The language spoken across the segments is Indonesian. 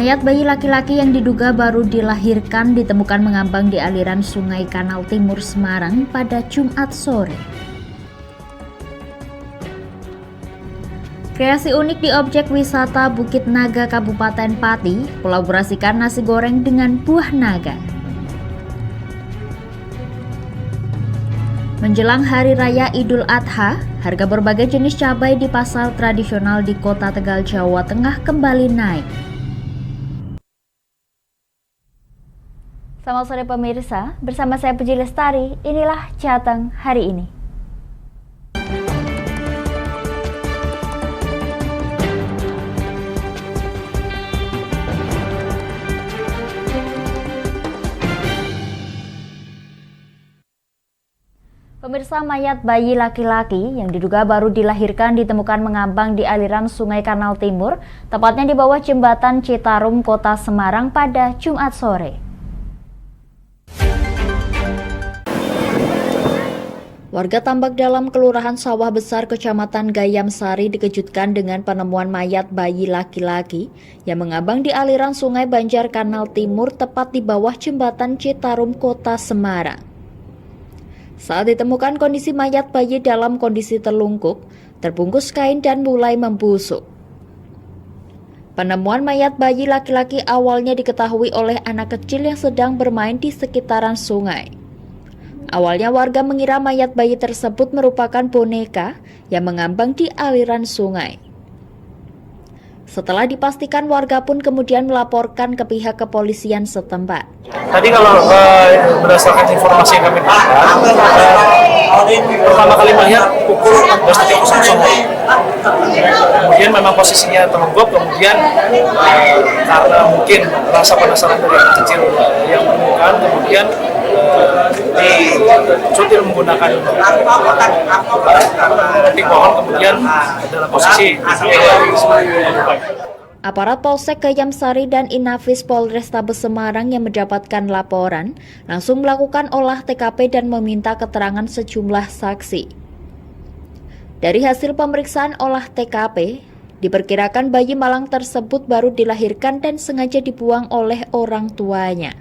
Mayat bayi laki-laki yang diduga baru dilahirkan ditemukan mengambang di aliran Sungai Kanal Timur Semarang pada Jumat sore. Kreasi unik di objek wisata Bukit Naga Kabupaten Pati, kolaborasikan nasi goreng dengan buah naga. Menjelang Hari Raya Idul Adha, harga berbagai jenis cabai di pasar tradisional di Kota Tegal, Jawa Tengah kembali naik. Selamat sore pemirsa, bersama saya Puji Lestari, inilah Jateng hari ini. Pemirsa, mayat bayi laki-laki yang diduga baru dilahirkan ditemukan mengambang di aliran Sungai Kanal Timur, tepatnya di bawah jembatan Citarum, Kota Semarang pada Jumat sore. Warga Tambak Dalam, Kelurahan Sawah Besar, Kecamatan Gayam Sari dikejutkan dengan penemuan mayat bayi laki-laki yang mengambang di aliran Sungai Banjar Kanal Timur tepat di bawah jembatan Citarum, Kota Semarang. Saat ditemukan, kondisi mayat bayi dalam kondisi terlungkup, terbungkus kain dan mulai membusuk. Penemuan mayat bayi laki-laki awalnya diketahui oleh anak kecil yang sedang bermain di sekitaran sungai. Awalnya warga mengira mayat bayi tersebut merupakan boneka yang mengambang di aliran sungai. Setelah dipastikan, warga pun kemudian melaporkan ke pihak kepolisian setempat. Tadi kalau berdasarkan informasi yang kami dapat, pertama kali melihat pukul 14.00. Kemudian memang posisinya terlungkup, kemudian karena mungkin rasa penasaran dari anak kecil yang menemukan, kemudian dicutil menggunakan ranting pohon, kemudian dalam posisi Aparat Polsek Gayam Sari dan Inafis Polrestabes Semarang yang mendapatkan laporan langsung melakukan olah TKP dan meminta keterangan sejumlah saksi. Dari hasil pemeriksaan olah TKP, diperkirakan bayi malang tersebut baru dilahirkan dan sengaja dibuang oleh orang tuanya.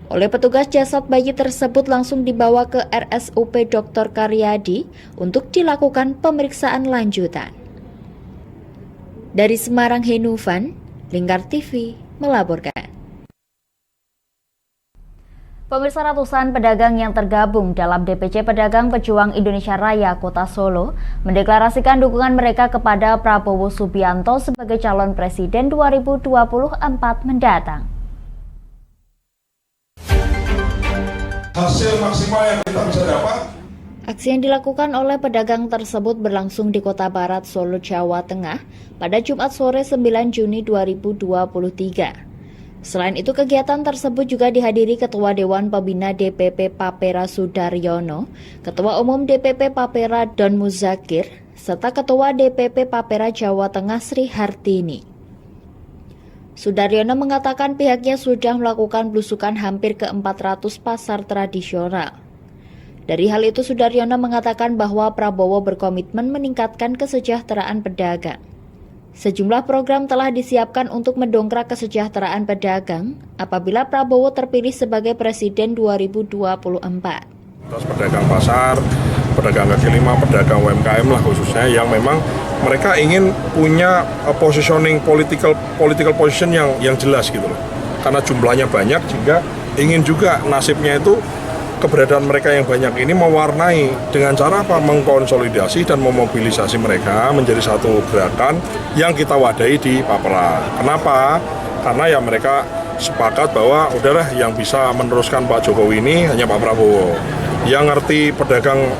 Oleh petugas, jasad bayi tersebut langsung dibawa ke RSUP Dr. Karyadi untuk dilakukan pemeriksaan lanjutan. Dari Semarang, Henufan, Lingkar TV melaporkan. Pemirsa, ratusan pedagang yang tergabung dalam DPC Pedagang Pejuang Indonesia Raya Kota Solo mendeklarasikan dukungan mereka kepada Prabowo Subianto sebagai calon presiden 2024 mendatang. Hasil maksimal yang kita bisa dapat. Aksi yang dilakukan oleh pedagang tersebut berlangsung di Kota Barat, Solo, Jawa Tengah pada Jumat sore 9 Juni 2023. Selain itu, kegiatan tersebut juga dihadiri Ketua Dewan Pembina DPP Papera Sudaryono, Ketua Umum DPP Papera Don Muzakir, serta Ketua DPP Papera Jawa Tengah Sri Hartini. Sudaryono mengatakan pihaknya sudah melakukan belusukan hampir ke 400 pasar tradisional. Dari hal itu, Sudaryono mengatakan bahwa Prabowo berkomitmen meningkatkan kesejahteraan pedagang. Sejumlah program telah disiapkan untuk mendongkrak kesejahteraan pedagang apabila Prabowo terpilih sebagai presiden 2024. Pedagang pasar, pedagang kaki lima, pedagang UMKM lah khususnya yang memang mereka ingin punya positioning political position yang jelas gitu loh. Karena jumlahnya banyak, sehingga ingin juga nasibnya itu keberadaan mereka yang banyak ini mewarnai dengan cara apa? Mengkonsolidasi dan memobilisasi mereka menjadi satu gerakan yang kita wadahi di Papera. Kenapa? Karena ya mereka sepakat bahwa udahlah yang bisa meneruskan Pak Jokowi ini hanya Pak Prabowo. Yang ngerti pedagang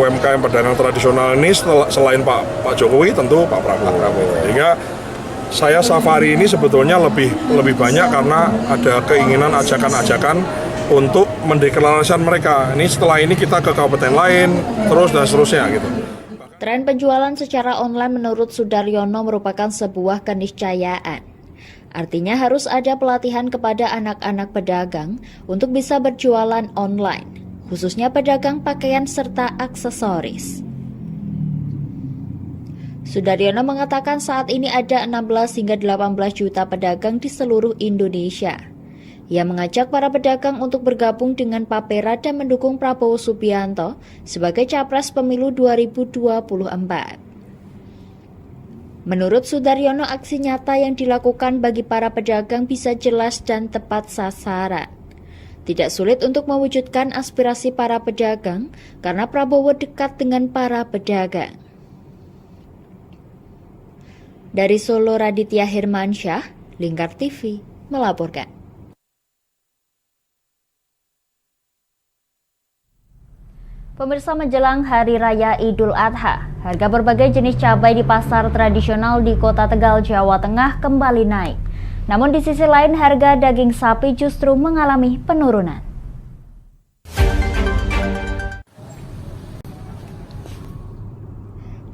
UMKM, pedagang tradisional ini selain Pak Jokowi tentu Pak Prabowo. Sehingga saya safari ini sebetulnya lebih banyak karena ada keinginan ajakan-ajakan untuk mendeklarasikan mereka. Ini setelah ini kita ke kabupaten lain, terus dan seterusnya gitu. Tren penjualan secara online menurut Sudaryono merupakan sebuah keniscayaan. Artinya harus ada pelatihan kepada anak-anak pedagang untuk bisa berjualan online, khususnya pedagang pakaian serta aksesoris. Sudaryono mengatakan saat ini ada 16 hingga 18 juta pedagang di seluruh Indonesia. Ia mengajak para pedagang untuk bergabung dengan Papera dan mendukung Prabowo Subianto sebagai capres pemilu 2024. Menurut Sudaryono, aksi nyata yang dilakukan bagi para pedagang bisa jelas dan tepat sasaran. Tidak sulit untuk mewujudkan aspirasi para pedagang karena Prabowo dekat dengan para pedagang. Dari Solo, Raditya Hermansyah, Lingkar TV, melaporkan. Pemirsa, menjelang Hari Raya Idul Adha, harga berbagai jenis cabai di pasar tradisional di Kota Tegal, Jawa Tengah kembali naik. Namun di sisi lain, harga daging sapi justru mengalami penurunan.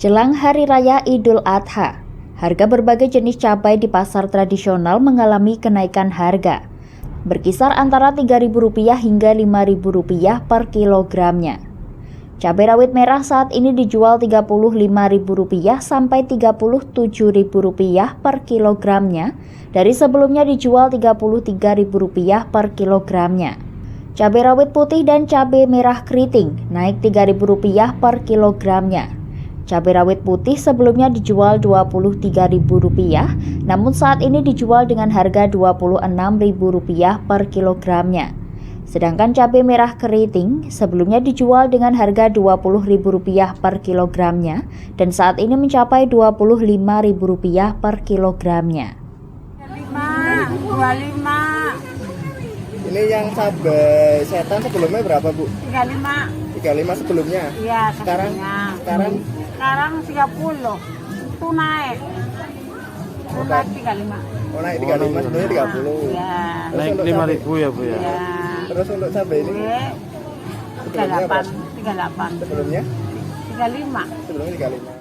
Jelang Hari Raya Idul Adha, harga berbagai jenis cabai di pasar tradisional mengalami kenaikan harga, berkisar antara Rp3.000 hingga Rp5.000 per kilogramnya. Cabai rawit merah saat ini dijual Rp35.000 sampai Rp37.000 per kilogramnya, dari sebelumnya dijual Rp33.000 per kilogramnya. Cabai rawit putih dan cabai merah keriting naik Rp3.000 per kilogramnya. Cabai rawit putih sebelumnya dijual Rp23.000, namun saat ini dijual dengan harga Rp26.000 per kilogramnya. Sedangkan cabai merah keriting sebelumnya dijual dengan harga Rp20.000 per kilogramnya dan saat ini mencapai Rp25.000 per kilogramnya. 25. Ini yang cabai setan sebelumnya berapa, Bu? 35. 35 sebelumnya? Iya, Sekarang 30. Itu naik. Itu naik 35. Oh, naik 35, sebelumnya 30. Iya. Naik 5.000 ya, Bu ya? Iya. Terus untuk cabai ini? 38. Sebelumnya? 35. Sebelumnya 35.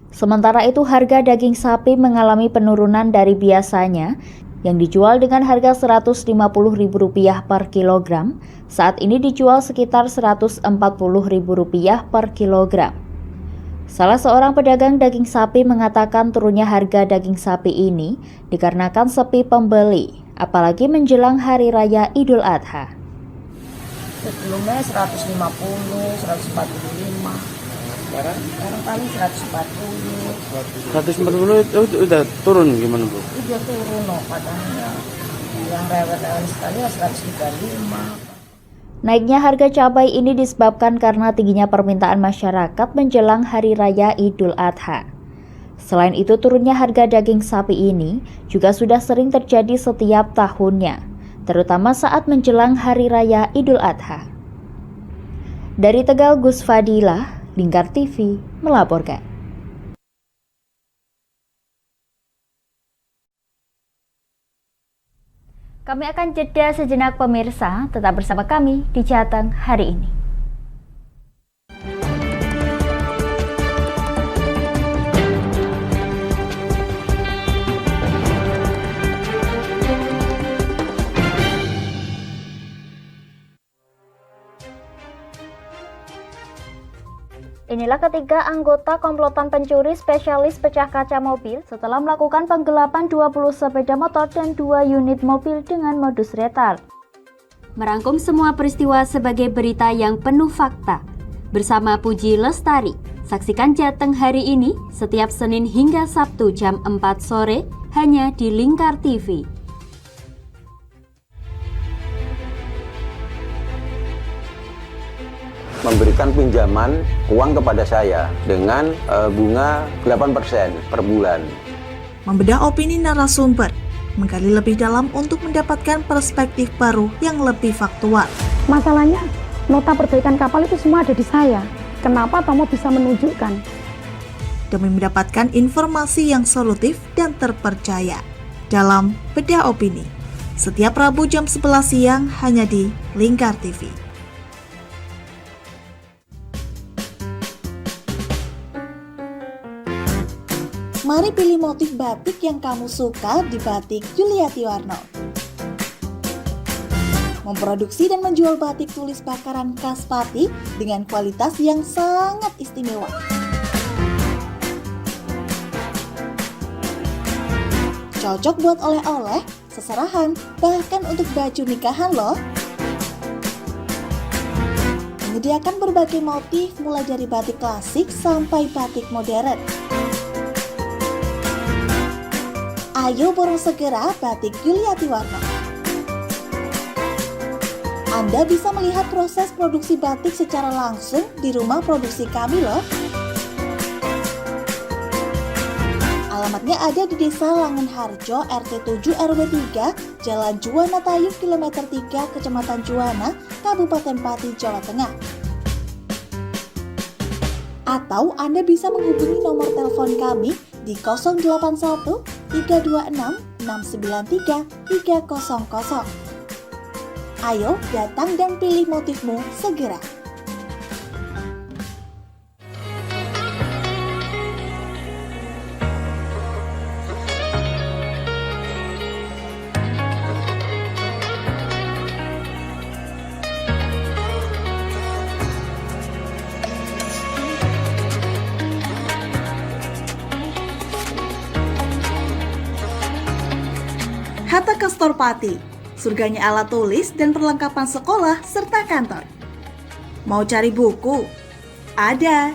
Sementara itu, harga daging sapi mengalami penurunan dari biasanya yang dijual dengan harga Rp150.000 per kilogram, saat ini dijual sekitar Rp140.000 per kilogram. Salah seorang pedagang daging sapi mengatakan turunnya harga daging sapi ini dikarenakan sepi pembeli, apalagi menjelang Hari Raya Idul Adha. Sebelumnya 150, 145. Sekarang Paling 140. 140 itu udah turun gimana, Bu? Udah turun loh katanya. Yang rewel-rewel sekali ya 135. Naiknya harga cabai ini disebabkan karena tingginya permintaan masyarakat menjelang Hari Raya Idul Adha. Selain itu, turunnya harga daging sapi ini juga sudah sering terjadi setiap tahunnya, terutama saat menjelang Hari Raya Idul Adha. Dari Tegal, Gus Fadilah, Lingkar TV, melaporkan. Kami akan jeda sejenak pemirsa, tetap bersama kami di Jateng hari ini. Inilah ketiga anggota komplotan pencuri spesialis pecah kaca mobil setelah melakukan penggelapan 20 sepeda motor dan 2 unit mobil dengan modus retard. Merangkum semua peristiwa sebagai berita yang penuh fakta. Bersama Puji Lestari, saksikan Jateng hari ini setiap Senin hingga Sabtu jam 4 sore hanya di Lingkar TV. Memberikan pinjaman uang kepada saya dengan bunga 8% per bulan. Membedah opini narasumber, menggali lebih dalam untuk mendapatkan perspektif baru yang lebih faktual. Masalahnya, nota perbaikan kapal itu semua ada di saya. Kenapa Tomo bisa menunjukkan? Demi mendapatkan informasi yang solutif dan terpercaya. Dalam Bedah Opini, setiap Rabu jam 11 siang hanya di Lingkar TV. Mari pilih motif batik yang kamu suka di Batik Juliati Warno. Memproduksi dan menjual batik tulis bakaran khas Pati dengan kualitas yang sangat istimewa. Cocok buat oleh-oleh, seserahan, bahkan untuk baju nikahan loh. Menyediakan berbagai motif mulai dari batik klasik sampai batik modern. Ayo borong segera batik Yuliati Warno. Anda bisa melihat proses produksi batik secara langsung di rumah produksi kami loh. Alamatnya ada di Desa Langenharjo, RT 7 RW 3, Jalan Juwana Tayu, kilometer 3, Kecamatan Juwana, Kabupaten Pati, Jawa Tengah. Atau Anda bisa menghubungi nomor telepon kami di 081 326 693 300. Ayo datang dan pilih motifmu segera. Hatta Castor Pati, surganya alat tulis dan perlengkapan sekolah serta kantor. Mau cari buku? Ada.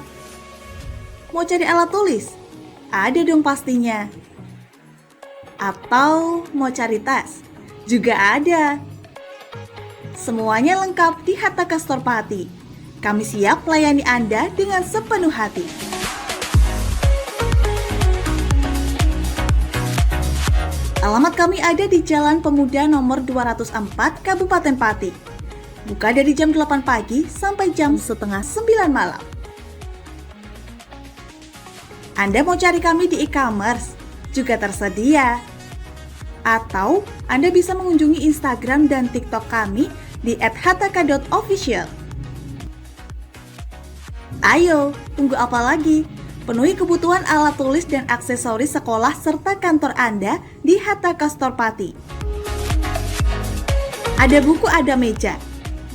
Mau cari alat tulis? Ada dong pastinya. Atau mau cari tas? Juga ada. Semuanya lengkap di Hatta Castor Pati. Kami siap melayani Anda dengan sepenuh hati. Alamat kami ada di Jalan Pemuda nomor 204, Kabupaten Pati. Buka dari jam 8 pagi sampai jam setengah 9 malam. Anda mau cari kami di e-commerce? Juga tersedia. Atau Anda bisa mengunjungi Instagram dan TikTok kami di @hataka.official. Ayo, tunggu apa lagi? Penuhi kebutuhan alat tulis dan aksesoris sekolah serta kantor Anda di Hatta Castor Pati. Ada buku, ada meja.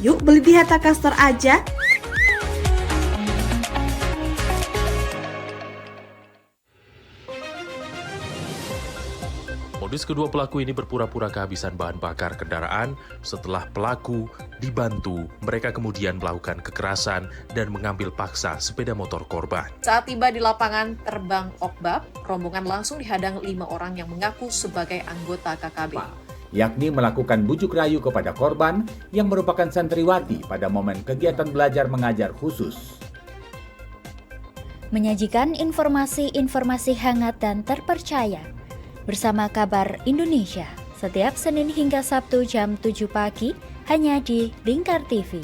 Yuk beli di Hatta Castor aja. Modus kedua pelaku ini berpura-pura kehabisan bahan bakar kendaraan. Setelah pelaku dibantu, mereka kemudian melakukan kekerasan dan mengambil paksa sepeda motor korban. Saat tiba di lapangan terbang Okbab, rombongan langsung dihadang 5 orang yang mengaku sebagai anggota KKB. Yakni melakukan bujuk rayu kepada korban yang merupakan santriwati pada momen kegiatan belajar mengajar khusus. Menyajikan informasi-informasi hangat dan terpercaya bersama Kabar Indonesia setiap Senin hingga Sabtu jam 7 pagi hanya di Lingkar TV.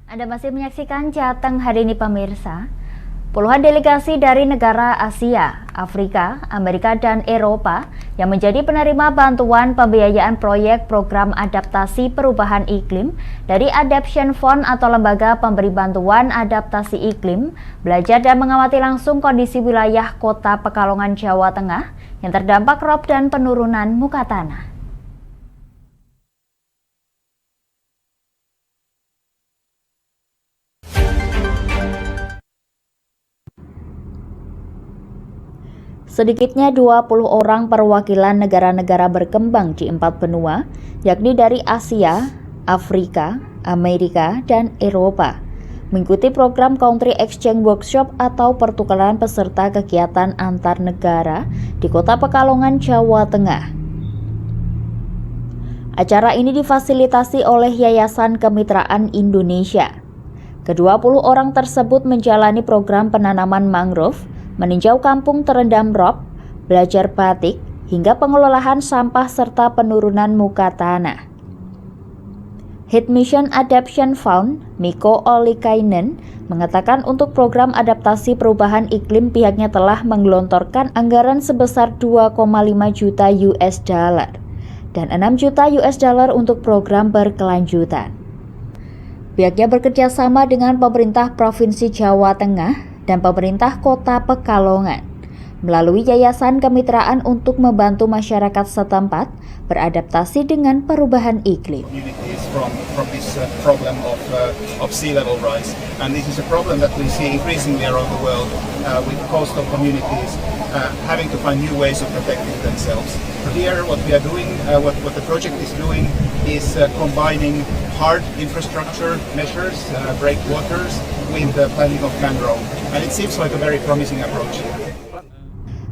Anda masih menyaksikan Jateng hari ini pemirsa. Puluhan delegasi dari negara Asia, Afrika, Amerika, dan Eropa yang menjadi penerima bantuan pembiayaan proyek program adaptasi perubahan iklim dari Adaptation Fund atau lembaga pemberi bantuan adaptasi iklim, belajar dan mengamati langsung kondisi wilayah Kota Pekalongan, Jawa Tengah yang terdampak rob dan penurunan muka tanah. Sedikitnya 20 orang perwakilan negara-negara berkembang di 4 benua, yakni dari Asia, Afrika, Amerika, dan Eropa, mengikuti program Country Exchange Workshop atau pertukaran peserta kegiatan antar negara di Kota Pekalongan, Jawa Tengah. Acara ini difasilitasi oleh Yayasan Kemitraan Indonesia. Ke-20 orang tersebut menjalani program penanaman mangrove, meninjau kampung terendam rob, belajar batik, hingga pengelolaan sampah serta penurunan muka tanah. Head Mission Adaptation Fund, Mikko Ollikainen, mengatakan untuk program adaptasi perubahan iklim pihaknya telah menggelontorkan anggaran sebesar 2,5 juta US dollar dan 6 juta US dollar untuk program berkelanjutan. Pihaknya bekerja sama dengan pemerintah Provinsi Jawa Tengah dan pemerintah Kota Pekalongan. melalui yayasan kemitraan untuk membantu masyarakat setempat beradaptasi dengan perubahan iklim. From this problem of sea level rise, and this is a problem that we see increasingly around the world with coastal communities having to find new ways of protecting themselves. Here, what we are doing, what the project is doing, is combining hard infrastructure measures, breakwaters, with the planting of mangrove, and it seems like a very promising approach.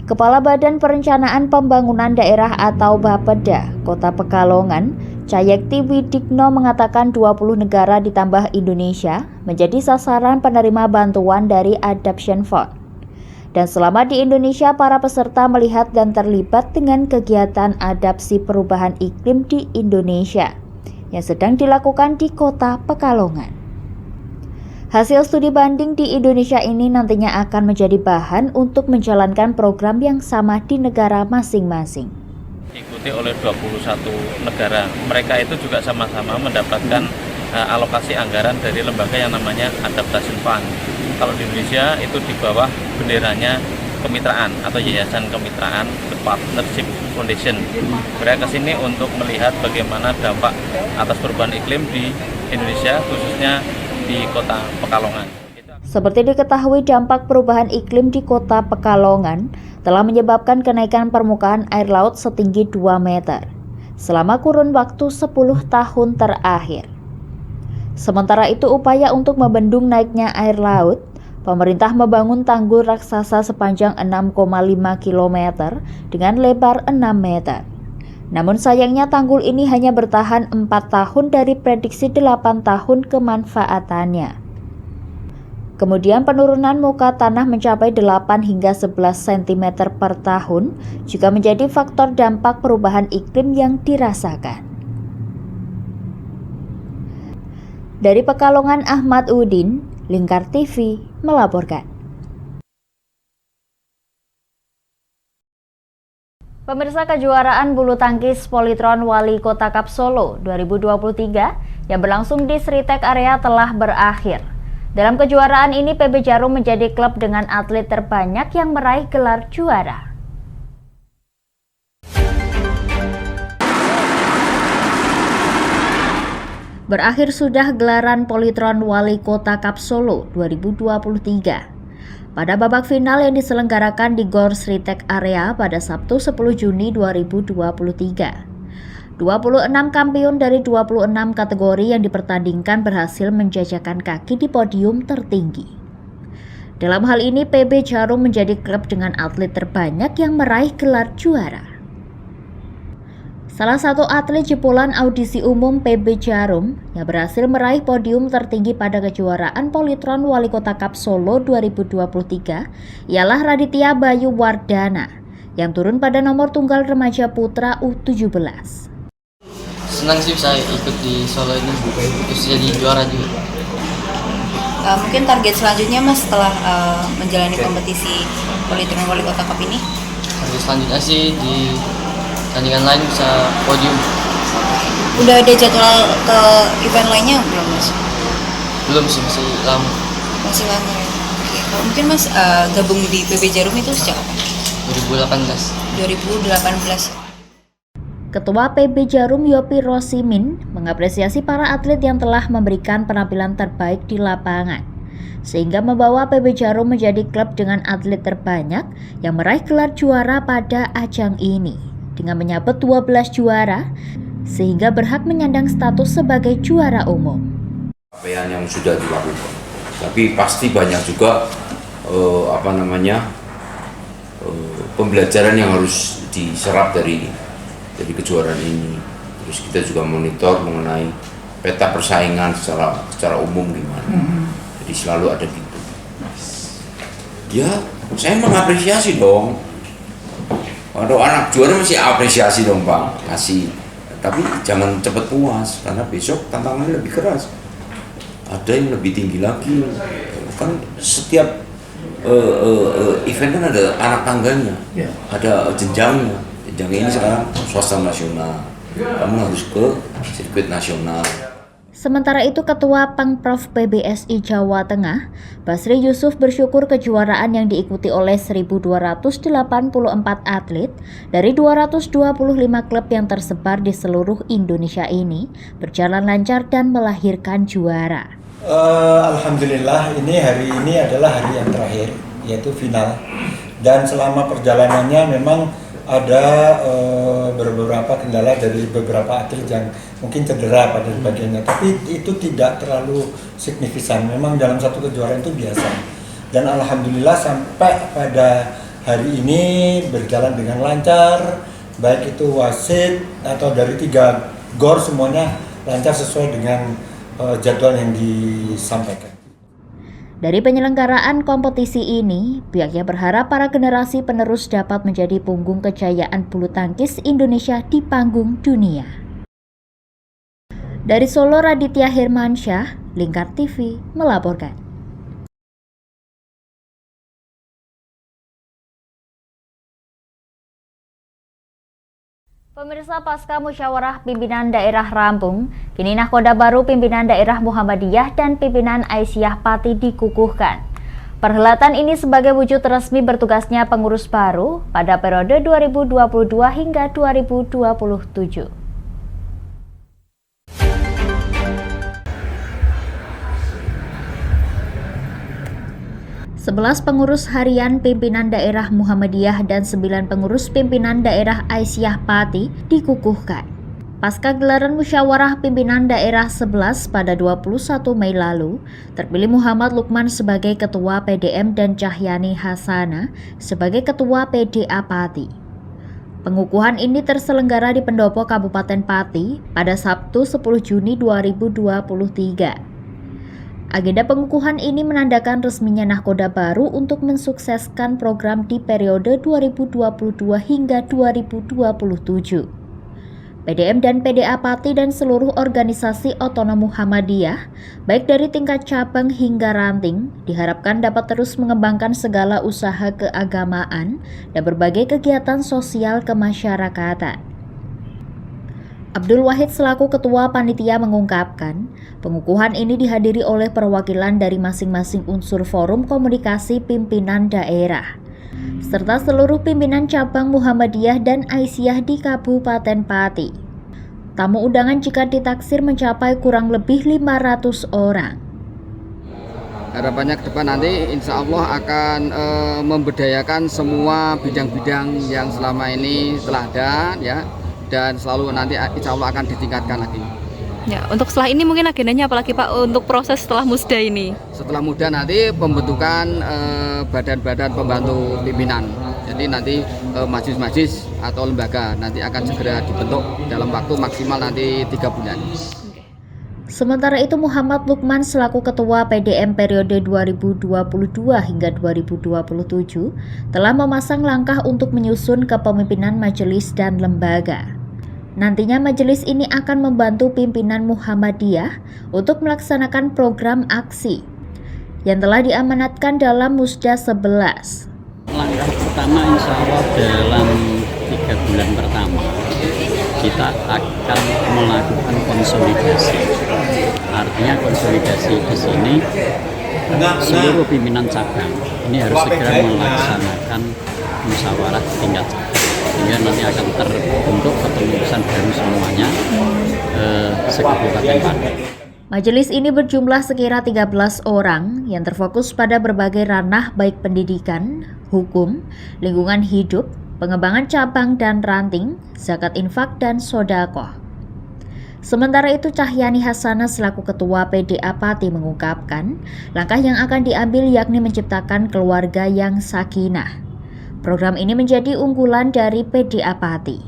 Kepala Badan Perencanaan Pembangunan Daerah atau Bapeda, Kota Pekalongan, Cayekti Widikno mengatakan 20 negara ditambah Indonesia menjadi sasaran penerima bantuan dari Adaptation Fund. Dan selama di Indonesia, para peserta melihat dan terlibat dengan kegiatan adaptasi perubahan iklim di Indonesia yang sedang dilakukan di Kota Pekalongan. Hasil studi banding di Indonesia ini nantinya akan menjadi bahan untuk menjalankan program yang sama di negara masing-masing. Diikuti oleh 21 negara. Mereka itu juga sama-sama mendapatkan alokasi anggaran dari lembaga yang namanya Adaptation Fund. Kalau di Indonesia itu di bawah benderanya kemitraan atau yayasan kemitraan The Partnership Foundation. Mereka kesini untuk melihat bagaimana dampak atas perubahan iklim di Indonesia, khususnya di Kota Pekalongan. Seperti diketahui, dampak perubahan iklim di Kota Pekalongan telah menyebabkan kenaikan permukaan air laut setinggi 2 meter selama kurun waktu 10 tahun terakhir. Sementara itu, upaya untuk membendung naiknya air laut, pemerintah membangun tanggul raksasa sepanjang 6,5 km dengan lebar 6 meter. Namun sayangnya tanggul ini hanya bertahan 4 tahun dari prediksi 8 tahun kemanfaatannya. Kemudian penurunan muka tanah mencapai 8 hingga 11 cm per tahun juga menjadi faktor dampak perubahan iklim yang dirasakan. Dari Pekalongan, Ahmad Udin, Lingkar TV melaporkan. Pemirsa, kejuaraan bulu tangkis Polytron Wali Kota Cup Solo 2023 yang berlangsung di Sritek Area telah berakhir. Dalam kejuaraan ini, PB Jarum menjadi klub dengan atlet terbanyak yang meraih gelar juara. Berakhir sudah gelaran Polytron Wali Kota Cup Solo 2023. Pada babak final yang diselenggarakan di Gor Sritek Area pada Sabtu 10 Juni 2023. 26 kampiun dari 26 kategori yang dipertandingkan berhasil menjajakan kaki di podium tertinggi. Dalam hal ini, PB Jarum menjadi klub dengan atlet terbanyak yang meraih gelar juara. Salah satu atlet jebolan audisi umum PB Jarum yang berhasil meraih podium tertinggi pada kejuaraan Polytron Wali Kota Cup Solo 2023 ialah Raditya Bayu Wardana yang turun pada nomor tunggal remaja putra U17. Senang sih saya ikut di Solo ini, terus jadi juara juga. Mungkin target selanjutnya Mas setelah menjalani kompetisi Polytron Wali Kota Cup ini? Target selanjutnya sih di tandingan lain bisa podium. Udah ada jadwal ke event lainnya belum Mas? Belum sih, masih lama. Masih lama ya? Oke. Kalau mungkin Mas gabung di PB Jarum itu sejak kapan? 2018. Ketua PB Jarum Yopi Rosimin mengapresiasi para atlet yang telah memberikan penampilan terbaik di lapangan, sehingga membawa PB Jarum menjadi klub dengan atlet terbanyak yang meraih gelar juara pada ajang ini, dengan menyabet 12 juara, sehingga berhak menyandang status sebagai juara umum. Capaian yang sudah dilakukan, tapi pasti banyak juga pembelajaran yang harus diserap dari kejuaraan ini. Terus kita juga monitor mengenai peta persaingan secara umum gimana. Jadi selalu ada gitu. Ya, saya mengapresiasi dong. Kalau anak juara masih apresiasi dong Pak, kasih. Tapi jangan cepat puas, karena besok tantangannya lebih keras. Ada yang lebih tinggi lagi. Kan setiap event kan ada anak tangganya, ada jenjangnya. Jenjangnya ini sekarang swasta nasional. Kamu harus ke sirkuit nasional. Sementara itu, Ketua Pengprov PBSI Jawa Tengah, Basri Yusuf, bersyukur kejuaraan yang diikuti oleh 1.284 atlet dari 225 klub yang tersebar di seluruh Indonesia ini berjalan lancar dan melahirkan juara. Alhamdulillah, hari ini adalah hari yang terakhir, yaitu final. Dan selama perjalanannya memang ada beberapa kendala dari beberapa atlet yang mungkin cedera pada bagiannya, tapi itu tidak terlalu signifikan. Memang dalam satu kejuaraan itu biasa. Dan alhamdulillah sampai pada hari ini berjalan dengan lancar, baik itu wasit atau dari 3 GOR semuanya lancar sesuai dengan jadwal yang disampaikan. Dari penyelenggaraan kompetisi ini, pihaknya berharap para generasi penerus dapat menjadi punggung kejayaan bulu tangkis Indonesia di panggung dunia. Dari Solo, Raditya Hermansyah, Lingkar TV melaporkan. Pemirsa, pasca musyawarah pimpinan daerah rampung, kini nahkoda baru pimpinan daerah Muhammadiyah dan pimpinan Aisyah Pati dikukuhkan. Perhelatan ini sebagai wujud resmi bertugasnya pengurus baru pada periode 2022 hingga 2027. 11 pengurus harian pimpinan daerah Muhammadiyah dan 9 pengurus pimpinan daerah Aisyah Pati dikukuhkan. Pasca gelaran musyawarah pimpinan daerah 11 pada 21 Mei lalu, terpilih Muhammad Lukman sebagai Ketua PDM dan Cahyani Hasana sebagai Ketua PDA Pati. Pengukuhan ini terselenggara di Pendopo Kabupaten Pati pada Sabtu 10 Juni 2023. Agenda pengukuhan ini menandakan resminya nahkoda baru untuk mensukseskan program di periode 2022 hingga 2027. PDM dan PDA Pati dan seluruh organisasi otonom Muhammadiyah, baik dari tingkat cabang hingga ranting, diharapkan dapat terus mengembangkan segala usaha keagamaan dan berbagai kegiatan sosial kemasyarakatan. Abdul Wahid selaku Ketua Panitia mengungkapkan, pengukuhan ini dihadiri oleh perwakilan dari masing-masing unsur forum komunikasi pimpinan daerah, serta seluruh pimpinan cabang Muhammadiyah dan Aisyah di Kabupaten Pati. Tamu undangan jika ditaksir mencapai kurang lebih 500 orang. Harapannya ke depan nanti insya Allah akan memberdayakan semua bidang-bidang yang selama ini telah ada, ya. Dan selalu nanti insya Allah akan ditingkatkan lagi. Ya, untuk setelah ini mungkin agendanya apalagi Pak untuk proses setelah musda ini? Setelah musda nanti pembentukan badan-badan pembantu pimpinan. Jadi nanti majelis-majelis atau lembaga nanti akan segera dibentuk dalam waktu maksimal nanti 3 bulan. Sementara itu, Muhammad Lukman selaku Ketua PDM periode 2022 hingga 2027 telah memasang langkah untuk menyusun kepemimpinan majelis dan lembaga. Nantinya majelis ini akan membantu pimpinan Muhammadiyah untuk melaksanakan program aksi yang telah diamanatkan dalam Musda 11. Langkah pertama insya Allah dalam 3 bulan pertama kita akan melakukan konsolidasi. Artinya konsolidasi di sini seluruh pimpinan cabang ini harus segera melaksanakan musyawarah tingkat cabang. Sehingga nanti akan terbentuk kepengurusan baru semuanya se-Kabupaten Pati. Majelis ini berjumlah sekira 13 orang yang terfokus pada berbagai ranah baik pendidikan, hukum, lingkungan hidup, pengembangan cabang dan ranting, zakat infak dan sodakoh. Sementara itu, Cahyani Hasana selaku Ketua PDA Pati mengungkapkan, langkah yang akan diambil yakni menciptakan keluarga yang sakinah. Program ini menjadi unggulan dari PDA Pati.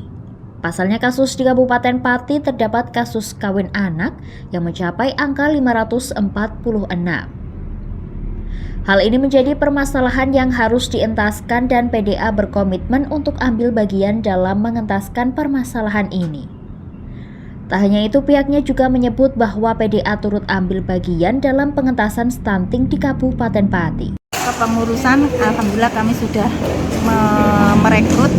Pasalnya kasus di Kabupaten Pati terdapat kasus kawin anak yang mencapai angka 546. Hal ini menjadi permasalahan yang harus dientaskan dan PDA berkomitmen untuk ambil bagian dalam mengentaskan permasalahan ini. Tak hanya itu, pihaknya juga menyebut bahwa PDA turut ambil bagian dalam pengentasan stunting di Kabupaten Pati. kepengurusan, alhamdulillah kami sudah merekrut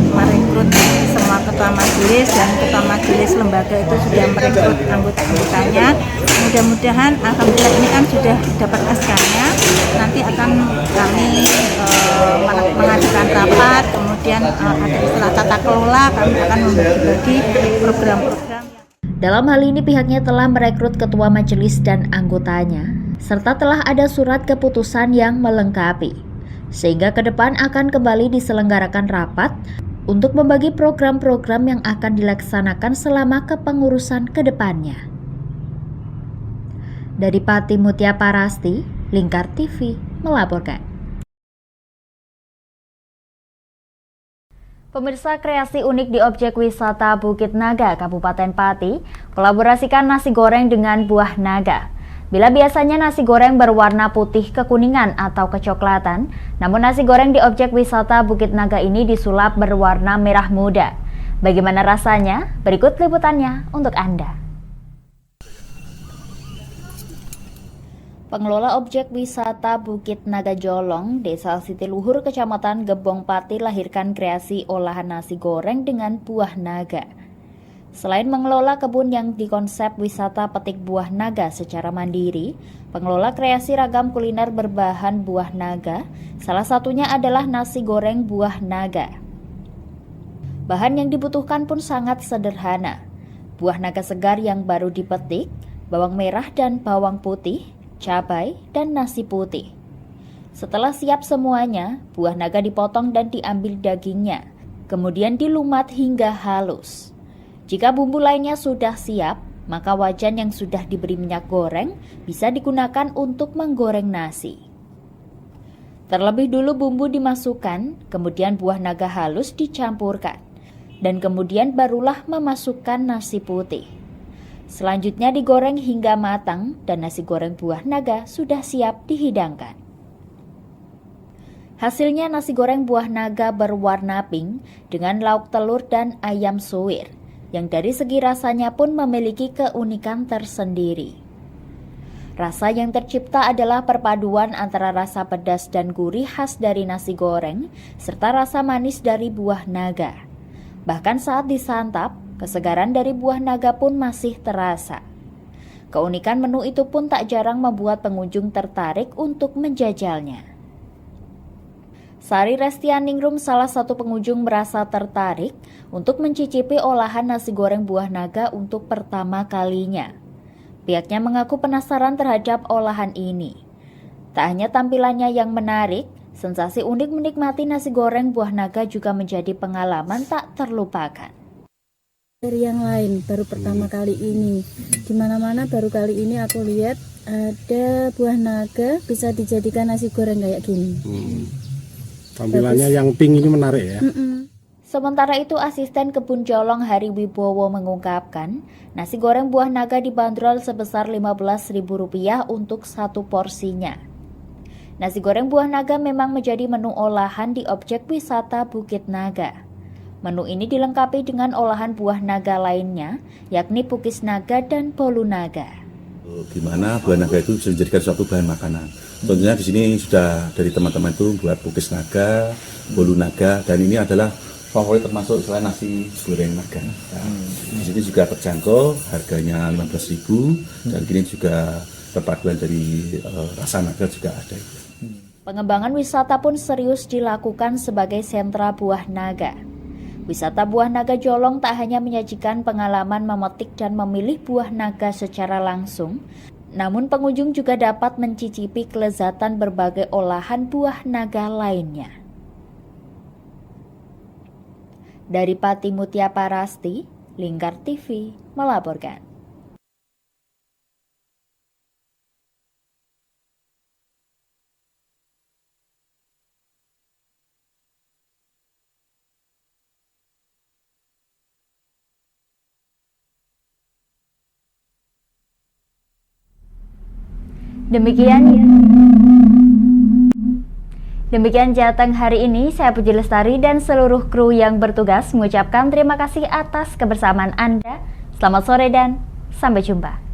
semua ketua majelis dan ketua majelis lembaga itu sudah merekrut anggota-anggotanya. Mudah-mudahan alhamdulillah ini kan sudah dapat SK-nya, nanti akan kami mengajukan rapat, kemudian ada istilah tata kelola, kami akan membagi program-program. Dalam hal ini pihaknya telah merekrut ketua majelis dan anggotanya, serta telah ada surat keputusan yang melengkapi, sehingga ke depan akan kembali diselenggarakan rapat untuk membagi program-program yang akan dilaksanakan selama kepengurusan ke depannya. Dari Pati Mutia Parasti, Lingkar TV melaporkan. Pemirsa, kreasi unik di objek wisata Bukit Naga, Kabupaten Pati, kolaborasikan nasi goreng dengan buah naga. Bila biasanya nasi goreng berwarna putih kekuningan atau kecoklatan, namun nasi goreng di objek wisata Bukit Naga ini disulap berwarna merah muda. Bagaimana rasanya? Berikut liputannya untuk Anda. Pengelola objek wisata Bukit Naga Jolong, Desa Sitiluhur, Kecamatan Gebong Pati lahirkan kreasi olahan nasi goreng dengan buah naga. Selain mengelola kebun yang dikonsep wisata petik buah naga secara mandiri, pengelola kreasi ragam kuliner berbahan buah naga, salah satunya adalah nasi goreng buah naga. Bahan yang dibutuhkan pun sangat sederhana. Buah naga segar yang baru dipetik, bawang merah dan bawang putih, cabai, dan nasi putih. Setelah siap semuanya, buah naga dipotong dan diambil dagingnya, kemudian dilumat hingga halus. Jika bumbu lainnya sudah siap, maka wajan yang sudah diberi minyak goreng bisa digunakan untuk menggoreng nasi. Terlebih dulu bumbu dimasukkan, kemudian buah naga halus dicampurkan, dan kemudian barulah memasukkan nasi putih. Selanjutnya digoreng hingga matang dan nasi goreng buah naga sudah siap dihidangkan. Hasilnya nasi goreng buah naga berwarna pink dengan lauk telur dan ayam suwir, yang dari segi rasanya pun memiliki keunikan tersendiri. Rasa yang tercipta adalah perpaduan antara rasa pedas dan gurih khas dari nasi goreng, serta rasa manis dari buah naga. Bahkan saat disantap, kesegaran dari buah naga pun masih terasa. Keunikan menu itu pun tak jarang membuat pengunjung tertarik untuk menjajalnya. Sari Restianingrum, salah satu pengunjung, merasa tertarik untuk mencicipi olahan nasi goreng buah naga untuk pertama kalinya. Pihaknya mengaku penasaran terhadap olahan ini. Tak hanya tampilannya yang menarik, sensasi unik menikmati nasi goreng buah naga juga menjadi pengalaman tak terlupakan. Dari yang lain, baru pertama kali ini. Dimana-mana baru kali ini aku lihat ada buah naga bisa dijadikan nasi goreng kayak gini. Tampilannya bagus. Yang pink ini menarik ya. Sementara itu, asisten kebun Jolong Hari Wibowo mengungkapkan, nasi goreng buah naga dibanderol sebesar Rp15.000 untuk satu porsinya. Nasi goreng buah naga memang menjadi menu olahan di objek wisata Bukit Naga. Menu ini dilengkapi dengan olahan buah naga lainnya, yakni pukis naga dan bolu naga. Gimana buah naga itu bisa dijadikan suatu bahan makanan. Contohnya di sini sudah dari teman-teman itu buat pukis naga, bolu naga, dan ini adalah favorit termasuk selain nasi goreng naga. Di sini juga terjangkau, harganya 15.000, dan kini juga perpaduan dari rasa naga juga ada. Pengembangan wisata pun serius dilakukan sebagai sentra buah naga. Wisata buah naga Jolong tak hanya menyajikan pengalaman memetik dan memilih buah naga secara langsung, namun pengunjung juga dapat mencicipi kelezatan berbagai olahan buah naga lainnya. Dari Pati Mutia Parasti, Lingkar TV melaporkan. Demikian Jateng hari ini. Saya Puji Lestari dan seluruh kru yang bertugas mengucapkan terima kasih atas kebersamaan Anda. Selamat sore dan sampai jumpa.